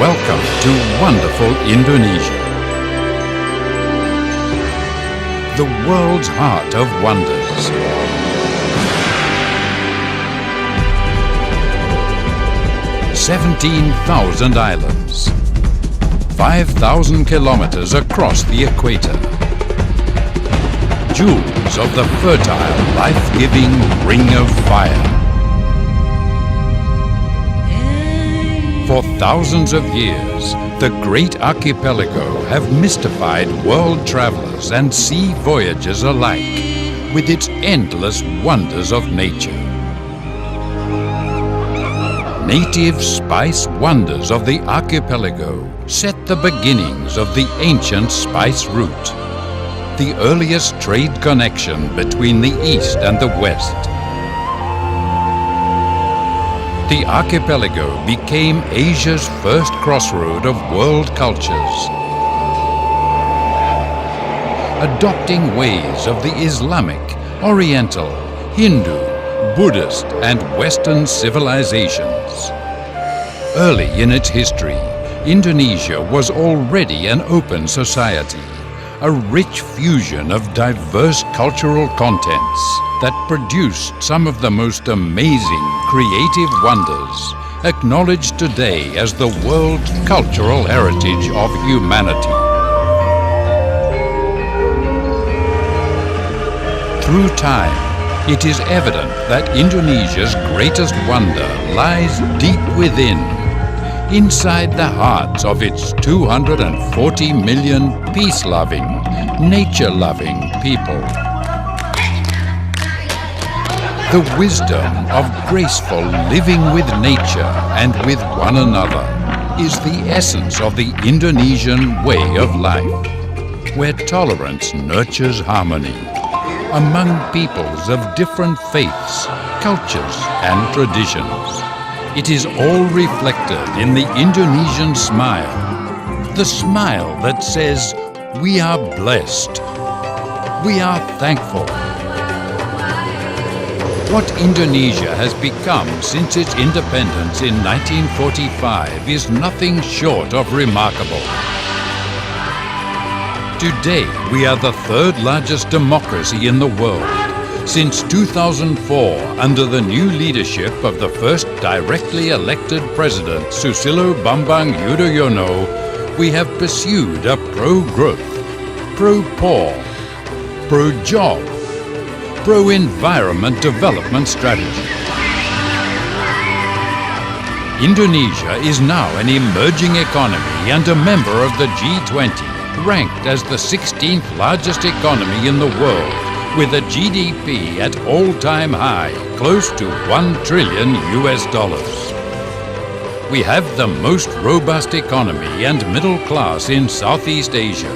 Welcome to wonderful Indonesia, the world's heart of wonders. "17,000 islands, 5,000 kilometers across the equator, jewels of the fertile, life-giving Ring of Fire. For thousands of years, the great archipelago have mystified world travelers and sea voyagers alike with its endless wonders of nature. Native spice wonders of the archipelago set the beginnings of the ancient spice route, the earliest trade connection between the East and the West. The archipelago became Asia's first crossroad of world cultures, adopting ways of the Islamic, Oriental, Hindu, Buddhist and Western civilizations. Early in its history, Indonesia was already an open society, a rich fusion of diverse cultural contents that produced some of the most amazing creative wonders, acknowledged today as the world's cultural heritage of humanity. Through time, it is evident that Indonesia's greatest wonder lies deep within, inside the hearts of its 240 million peace-loving, nature-loving people. The wisdom of graceful living with nature and with one another is the essence of the Indonesian way of life, where tolerance nurtures harmony among peoples of different faiths, cultures and traditions. It is all reflected in the Indonesian smile, the smile that says, "We are blessed, we are thankful." What Indonesia has become since its independence in 1945 is nothing short of remarkable. Today, we are the third largest democracy in the world. Since 2004, under the new leadership of the first directly elected president, Susilo Bambang Yudhoyono, we have pursued a pro-growth, pro-poor, pro-job, pro-environment development strategy. Indonesia is now an emerging economy and a member of the G20, ranked as the 16th largest economy in the world, with a GDP at all-time high, close to $1 trillion. We have the most robust economy and middle class in Southeast Asia.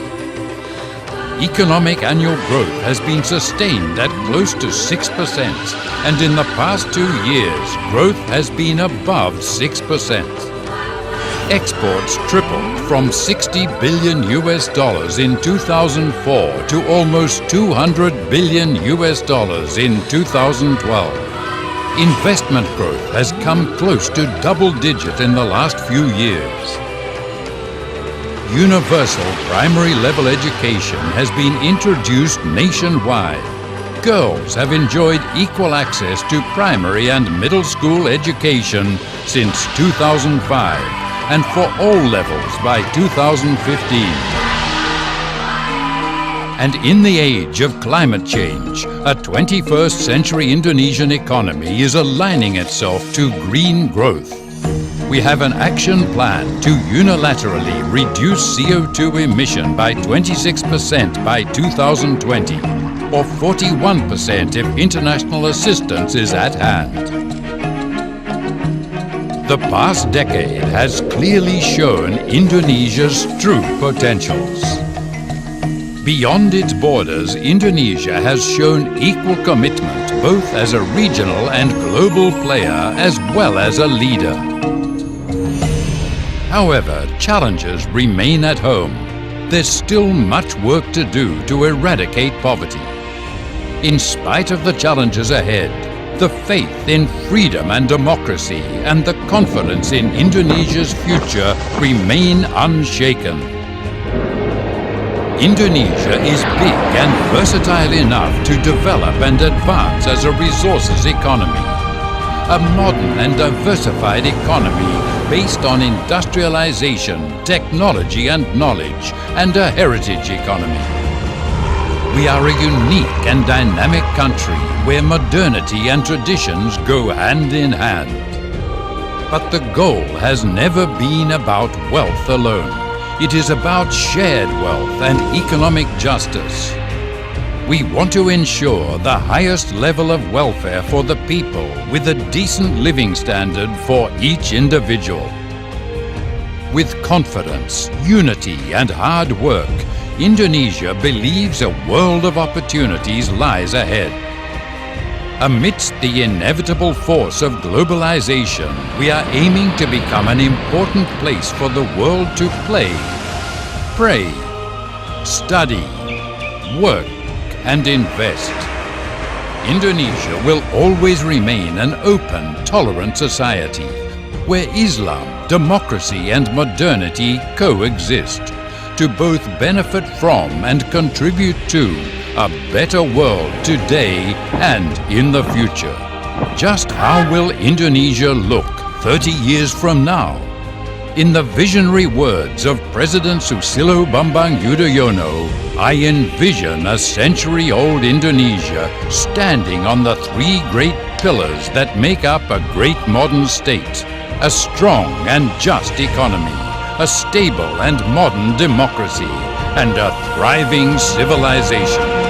Economic annual growth has been sustained at close to 6%, and in the past 2 years, growth has been above 6%. Exports tripled from $60 billion in 2004 to almost $200 billion in 2012. Investment growth has come close to double-digit in the last few years. Universal primary level education has been introduced nationwide. Girls have enjoyed equal access to primary and middle school education since 2005. And for all levels by 2015. And in the age of climate change, a 21st century Indonesian economy is aligning itself to green growth. We have an action plan to unilaterally reduce CO2 emission by 26% by 2020, or 41% if international assistance is at hand. The past decade has clearly shown Indonesia's true potentials. Beyond its borders, Indonesia has shown equal commitment both as a regional and global player as well as a leader. However, challenges remain at home. There's still much work to do to eradicate poverty. In spite of the challenges ahead, The faith in freedom and democracy and the confidence in Indonesia's future remain unshaken. Indonesia is big and versatile enough to develop and advance as a resources economy. A modern and diversified economy based on industrialization, technology and knowledge, and a heritage economy. We are a unique and dynamic country where modernity and traditions go hand in hand. But the goal has never been about wealth alone. It is about shared wealth and economic justice. We want to ensure the highest level of welfare for the people with a decent living standard for each individual. With confidence, unity and hard work, Indonesia believes a world of opportunities lies ahead. Amidst the inevitable force of globalization, we are aiming to become an important place for the world to play, pray, study, work, and invest. Indonesia will always remain an open, tolerant society where Islam, democracy, and modernity coexist to both benefit from and contribute to a better world today and in the future. Just how will Indonesia look 30 years from now? In the visionary words of President Susilo Bambang Yudhoyono, I envision a century-old Indonesia standing on the three great pillars that make up a great modern state: a strong and just economy, a stable and modern democracy, and a thriving civilization.